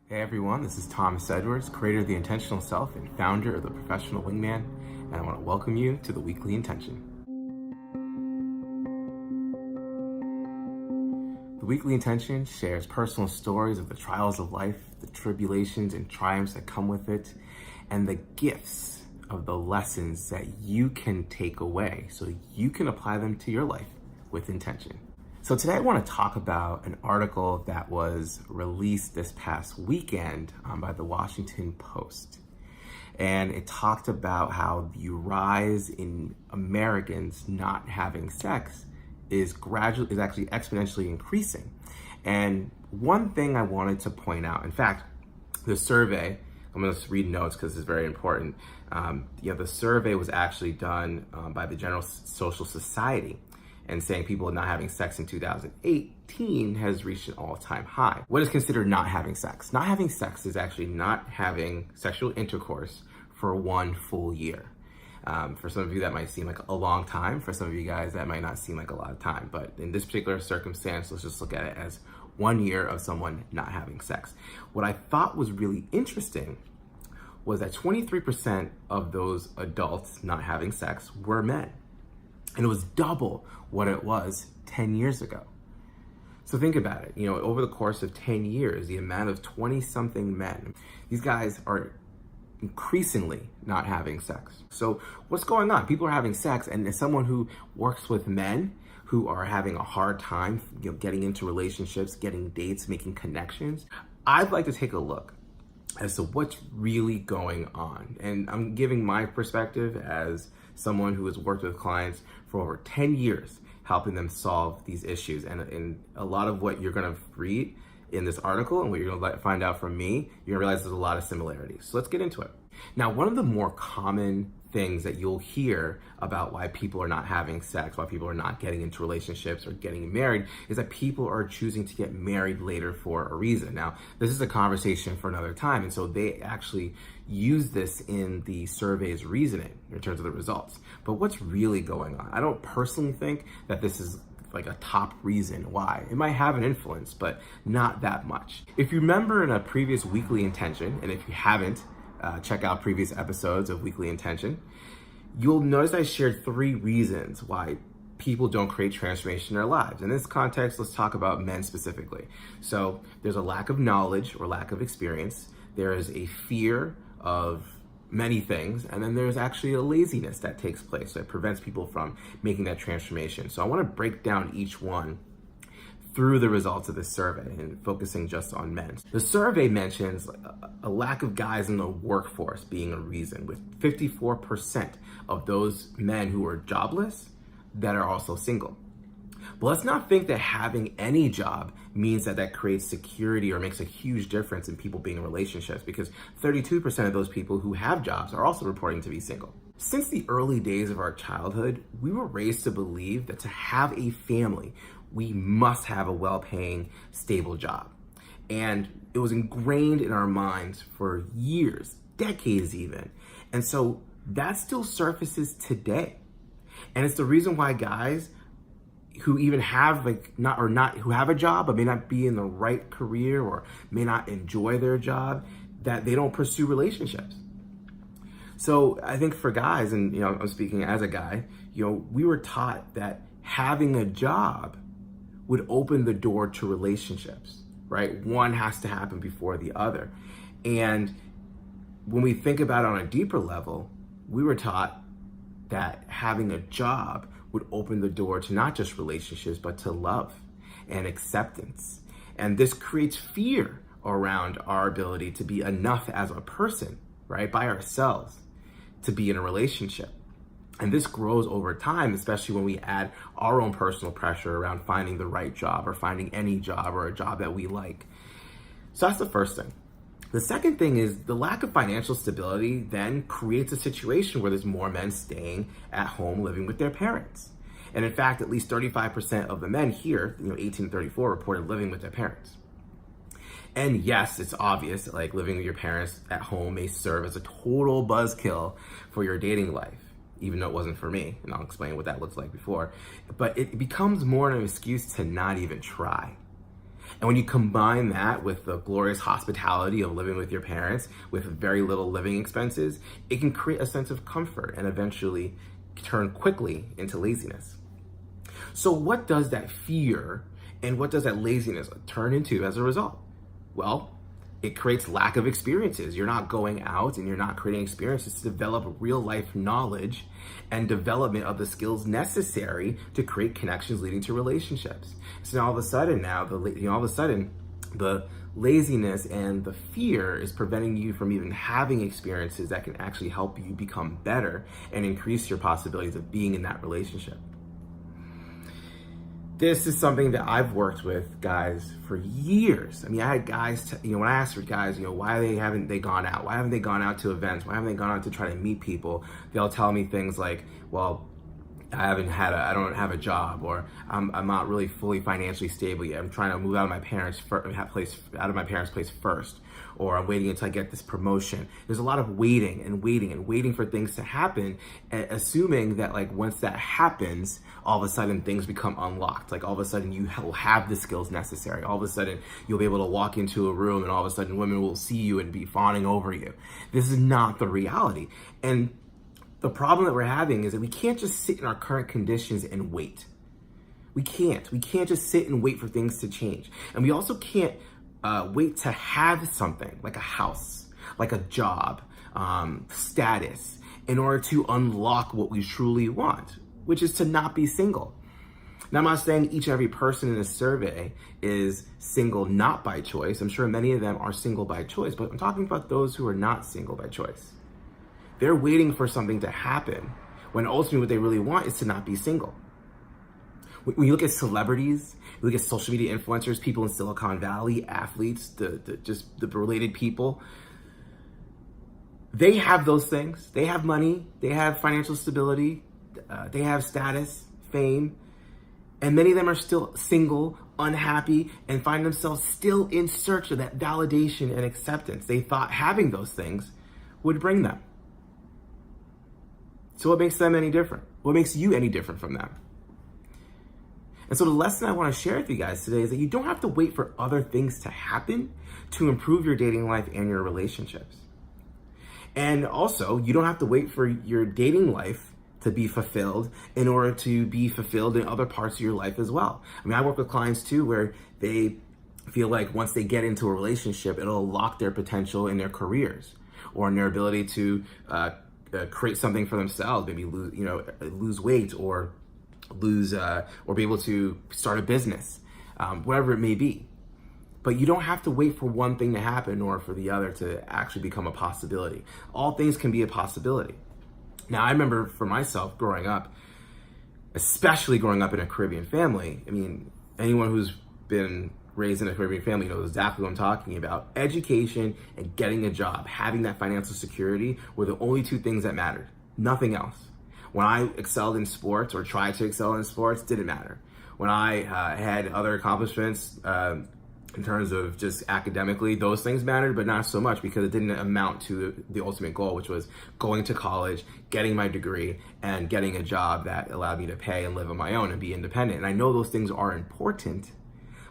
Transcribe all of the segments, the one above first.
Hey everyone, this is Thomas Edwards, creator of The Intentional Self and founder of the Professional Wingman, and I want to welcome you to the Weekly Intention. The Weekly Intention shares personal stories of the trials of life, the tribulations and triumphs that come with it, and the gifts of the lessons that you can take away so you can apply them to your life with intention. So today I want to talk about an article that was released this past weekend by the Washington Post. And it talked about how the rise in Americans not having sex is actually exponentially increasing. And one thing I wanted to point out, in fact, the survey, I'm going to read notes because it's very important. The survey was actually done by the General Social Society, and saying people not having sex in 2018 has reached an all-time high. What is considered not having sex? Not having sex is actually not having sexual intercourse for one full year. For some of you, that might seem like a long time. For some of you guys, that might not seem like a lot of time. But in this particular circumstance, let's just look at it as 1 year of someone not having sex. What I thought was really interesting was that 23% of those adults not having sex were men. And it was double what it was 10 years ago. So think about it, over the course of 10 years, the amount of 20-something men, these guys are increasingly not having sex. So what's going on? People are having sex, and as someone who works with men who are having a hard time getting into relationships, getting dates, making connections, I'd like to take a look as to what's really going on. And I'm giving my perspective as someone who has worked with clients for over 10 years, helping them solve these issues. And a lot of what you're gonna read in this article and what you're gonna find out from me, you're gonna realize there's a lot of similarities. So let's get into it. Now, one of the more common things that you'll hear about why people are not having sex, why people are not getting into relationships or getting married, is that people are choosing to get married later for a reason. Now, this is a conversation for another time, and so they actually use this in the survey's reasoning in terms of the results. But what's really going on? I don't personally think that this is like a top reason why. It might have an influence, but not that much. If you remember in a previous Weekly Intention, and if you haven't, check out previous episodes of Weekly Intention, you'll notice I shared 3 reasons why people don't create transformation in their lives. In this context, let's talk about men specifically. So there's a lack of knowledge or lack of experience. There is a fear of many things, and then there's actually a laziness that takes place that prevents people from making that transformation. So I want to break down each one through the results of this survey and focusing just on men. The survey mentions a lack of guys in the workforce being a reason, with 54% of those men who are jobless that are also single. But let's not think that having any job means that creates security or makes a huge difference in people being in relationships, because 32% of those people who have jobs are also reporting to be single. Since the early days of our childhood, we were raised to believe that to have a family, we must have a well-paying, stable job. And it was ingrained in our minds for years, decades even. And so that still surfaces today. And it's the reason why guys who even have who have a job but may not be in the right career or may not enjoy their job, that they don't pursue relationships. So I think for guys, and I'm speaking as a guy, we were taught that having a job would open the door to relationships, right? One has to happen before the other. And when we think about it on a deeper level, we were taught that having a job would open the door to not just relationships, but to love and acceptance. And this creates fear around our ability to be enough as a person, right? By ourselves, to be in a relationship. And this grows over time, especially when we add our own personal pressure around finding the right job or finding any job or a job that we like. So that's the first thing. The second thing is the lack of financial stability then creates a situation where there's more men staying at home living with their parents. And in fact, at least 35% of the men here, 18 to 34, reported living with their parents. And yes, it's obvious that living with your parents at home may serve as a total buzzkill for your dating life, even though it wasn't for me, and I'll explain what that looks like before. But it becomes more of an excuse to not even try. And when you combine that with the glorious hospitality of living with your parents with very little living expenses, it can create a sense of comfort and eventually turn quickly into laziness. So what does that fear and what does that laziness turn into as a result? Well, it creates lack of experiences. You're not going out and you're not creating experiences to develop real life knowledge and development of the skills necessary to create connections leading to relationships. So now all of a sudden the laziness and the fear is preventing you from even having experiences that can actually help you become better and increase your possibilities of being in that relationship. This is something that I've worked with guys for years. I mean, I had guys, when I asked for guys, why haven't they gone out? Why haven't they gone out to events? Why haven't they gone out to try to meet people? They'll tell me things like, well, I don't have a job, or I'm not really fully financially stable yet. I'm trying to move out of my parents' place first, or I'm waiting until I get this promotion. There's a lot of waiting for things to happen, assuming that like once that happens, all of a sudden things become unlocked. Like all of a sudden you will have the skills necessary. All of a sudden you'll be able to walk into a room and all of a sudden women will see you and be fawning over you. This is not the reality. And the problem that we're having is that we can't just sit in our current conditions and wait. We can't just sit and wait for things to change. And we also can't wait to have something like a house, like a job, status, in order to unlock what we truly want, which is to not be single. Now, I'm not saying each and every person in this survey is single not by choice. I'm sure many of them are single by choice, but I'm talking about those who are not single by choice. They're waiting for something to happen when ultimately what they really want is to not be single. When you look at celebrities, you look at social media influencers, people in Silicon Valley, athletes, the related people, they have those things. They have money, they have financial stability, they have status, fame, and many of them are still single, unhappy, and find themselves still in search of that validation and acceptance they thought having those things would bring them. So what makes them any different? What makes you any different from them? And so the lesson I want to share with you guys today is that you don't have to wait for other things to happen to improve your dating life and your relationships. And also, you don't have to wait for your dating life to be fulfilled in order to be fulfilled in other parts of your life as well. I mean, I work with clients too where they feel like once they get into a relationship, it'll unlock their potential in their careers or in their ability to create something for themselves, maybe lose weight or be able to start a business, whatever it may be. But you don't have to wait for one thing to happen or for the other to actually become a possibility. All things can be a possibility. Now, I remember for myself growing up, especially growing up in a Caribbean family, I mean, anyone who's been raised in a Caribbean family knows exactly what I'm talking about. Education and getting a job, having that financial security were the only two things that mattered. Nothing else. When I excelled in sports or tried to excel in sports, didn't matter. When I had other accomplishments in terms of just academically, those things mattered, but not so much because it didn't amount to the ultimate goal, which was going to college, getting my degree, and getting a job that allowed me to pay and live on my own and be independent. And I know those things are important,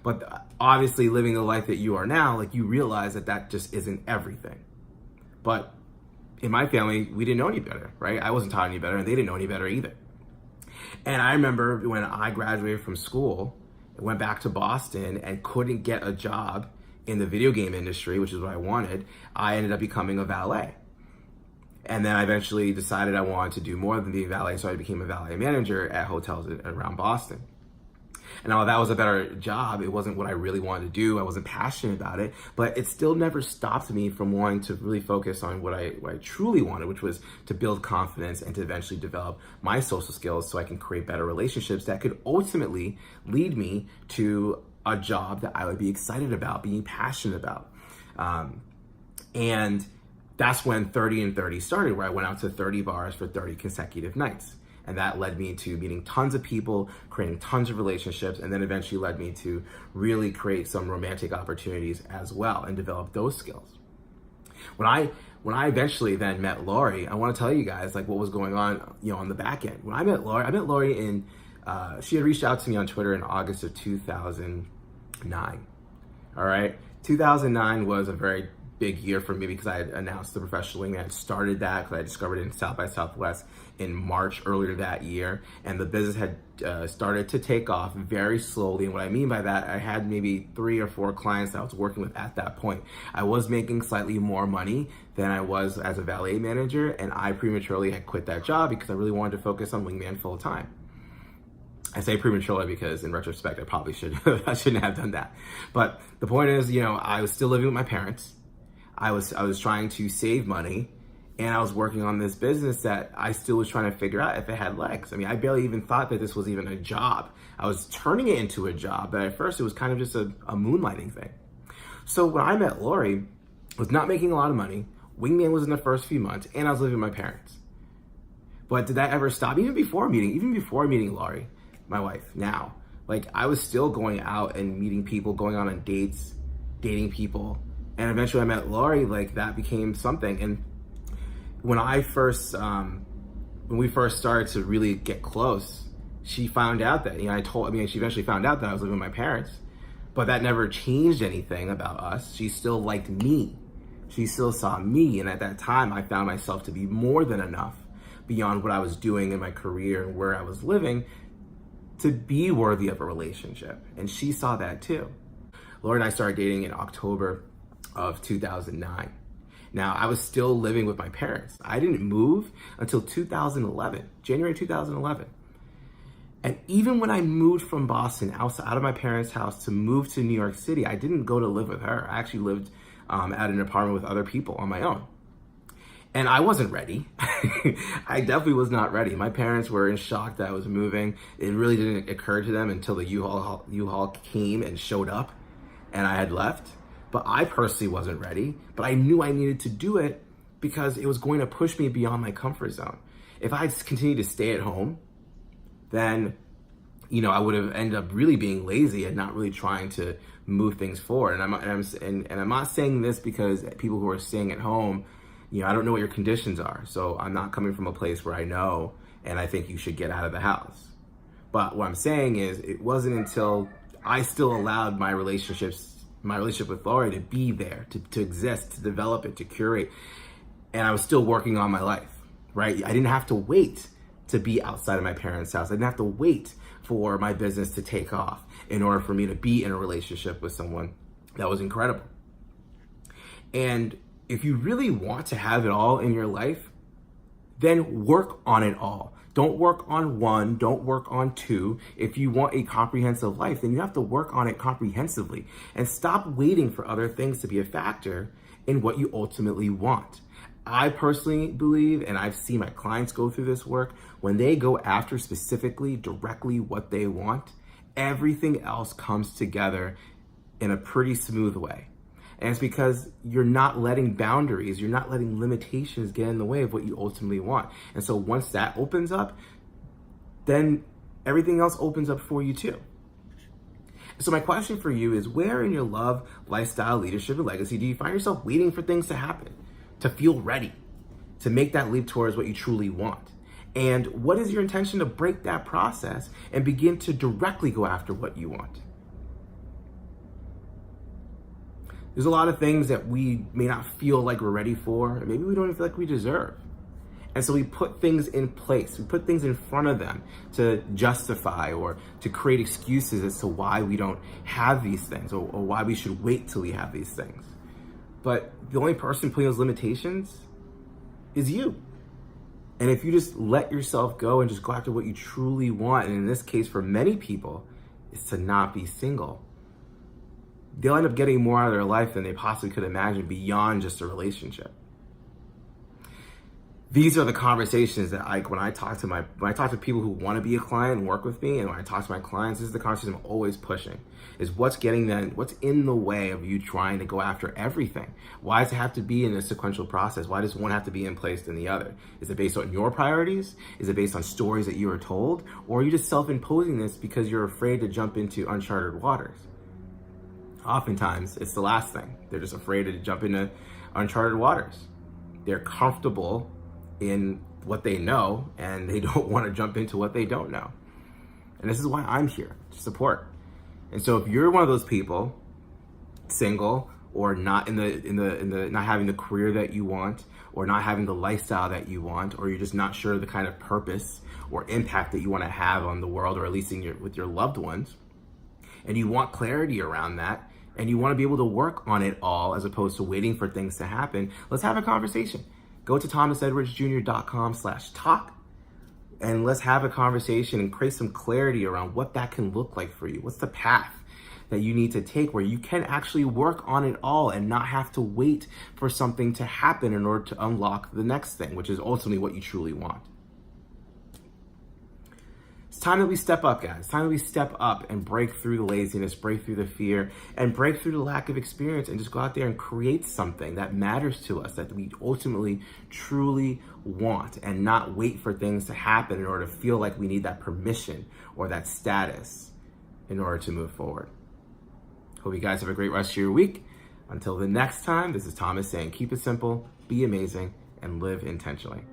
but obviously living the life that you are now, like you realize that just isn't everything. But in my family, we didn't know any better, right? I wasn't taught any better and they didn't know any better either. And I remember when I graduated from school, I went back to Boston and couldn't get a job in the video game industry, which is what I wanted. I ended up becoming a valet. And then I eventually decided I wanted to do more than be a valet, so I became a valet manager at hotels around Boston. And while that was a better job, it wasn't what I really wanted to do. I wasn't passionate about it, but it still never stopped me from wanting to really focus on what I truly wanted, which was to build confidence and to eventually develop my social skills so I can create better relationships that could ultimately lead me to a job that I would be excited about, being passionate about. And that's when 30 and 30 started, where I went out to 30 bars for 30 consecutive nights. And that led me to meeting tons of people, creating tons of relationships, and then eventually led me to really create some romantic opportunities as well and develop those skills. When I eventually then met Lori, I want to tell you guys like what was going on, on the back end. When I met Lori in, she had reached out to me on Twitter in August of 2009. All right. 2009 was a very big year for me because I had announced the professional wingman. I started that because I discovered it in South by Southwest in March earlier that year, and the business had started to take off very slowly. And what I mean by that, I had maybe 3 or 4 clients that I was working with at that point. I was making slightly more money than I was as a valet manager, and I prematurely had quit that job because I really wanted to focus on Wingman full time. I say prematurely because in retrospect, I probably I shouldn't have done that. But the point is, I was still living with my parents. I was trying to save money, and I was working on this business that I still was trying to figure out if it had legs. I mean, I barely even thought that this was even a job. I was turning it into a job, but at first it was kind of just a moonlighting thing. So when I met Lori, I was not making a lot of money. Wingman was in the first few months, and I was living with my parents. But did that ever stop? Even before meeting Lori, my wife now, I was still going out and meeting people, going on dates, dating people. And eventually I met Lori, that became something. And when we first started to really get close, she found out that, she eventually found out that I was living with my parents, but that never changed anything about us. She still liked me. She still saw me. And at that time I found myself to be more than enough beyond what I was doing in my career and where I was living to be worthy of a relationship. And she saw that too. Lori and I started dating in October of 2009. Now, I was still living with my parents. I didn't move until 2011, January 2011. And even when I moved from Boston out of my parents' house to move to New York City, I didn't go to live with her. I actually lived at an apartment with other people on my own. And I wasn't ready. I definitely was not ready. My parents were in shock that I was moving. It really didn't occur to them until the U-Haul came and showed up and I had left. But I personally wasn't ready. But I knew I needed to do it because it was going to push me beyond my comfort zone. If I just continued to stay at home, then I would have ended up really being lazy and not really trying to move things forward. And I'm not saying this because people who are staying at home, I don't know what your conditions are. So I'm not coming from a place where I know and I think you should get out of the house. But what I'm saying is it wasn't until I still allowed my relationship with Lori to be there, to exist, to develop it, to curate. And I was still working on my life, right? I didn't have to wait to be outside of my parents' house. I didn't have to wait for my business to take off in order for me to be in a relationship with someone that was incredible. And if you really want to have it all in your life, then work on it all. Don't work on one, don't work on two. If you want a comprehensive life, then you have to work on it comprehensively and stop waiting for other things to be a factor in what you ultimately want. I personally believe, and I've seen my clients go through this work, when they go after specifically, directly what they want, everything else comes together in a pretty smooth way. And it's because you're not letting boundaries, you're not letting limitations get in the way of what you ultimately want. And so once that opens up, then everything else opens up for you too. So my question for you is, where in your love, lifestyle, leadership, and legacy do you find yourself waiting for things to happen, to feel ready, to make that leap towards what you truly want? And what is your intention to break that process and begin to directly go after what you want? There's a lot of things that we may not feel like we're ready for, and maybe we don't even feel like we deserve. And so we put things in place, we put things in front of them to justify or to create excuses as to why we don't have these things or why we should wait till we have these things. But the only person putting those limitations is you. And if you just let yourself go and just go after what you truly want, and in this case for many people, is to not be single, they'll end up getting more out of their life than they possibly could imagine beyond just a relationship. These are the conversations that when I talk to people who want to be a client and work with me, and when I talk to my clients, this is the conversation I'm always pushing, is what's in the way of you trying to go after everything? Why does it have to be in a sequential process? Why does one have to be in place than the other? Is it based on your priorities? Is it based on stories that you were told? Or are you just self-imposing this because you're afraid to jump into uncharted waters? Oftentimes, it's the last thing. They're just afraid to jump into uncharted waters. They're comfortable in what they know, and they don't want to jump into what they don't know. And this is why I'm here, to support. And so if you're one of those people single, or not not having the career that you want, or not having the lifestyle that you want, or you're just not sure the kind of purpose or impact that you want to have on the world, or at least with your loved ones, and you want clarity around that, and you want to be able to work on it all as opposed to waiting for things to happen, let's have a conversation. Go to thomasedwardsjr.com/talk, and let's have a conversation and create some clarity around what that can look like for you. What's the path that you need to take where you can actually work on it all and not have to wait for something to happen in order to unlock the next thing, which is ultimately what you truly want. It's time that we step up, guys. It's time that we step up and break through the laziness, break through the fear, and break through the lack of experience, and just go out there and create something that matters to us, that we ultimately truly want, and not wait for things to happen in order to feel like we need that permission or that status in order to move forward. Hope you guys have a great rest of your week. Until the next time, this is Thomas saying, keep it simple, be amazing, and live intentionally.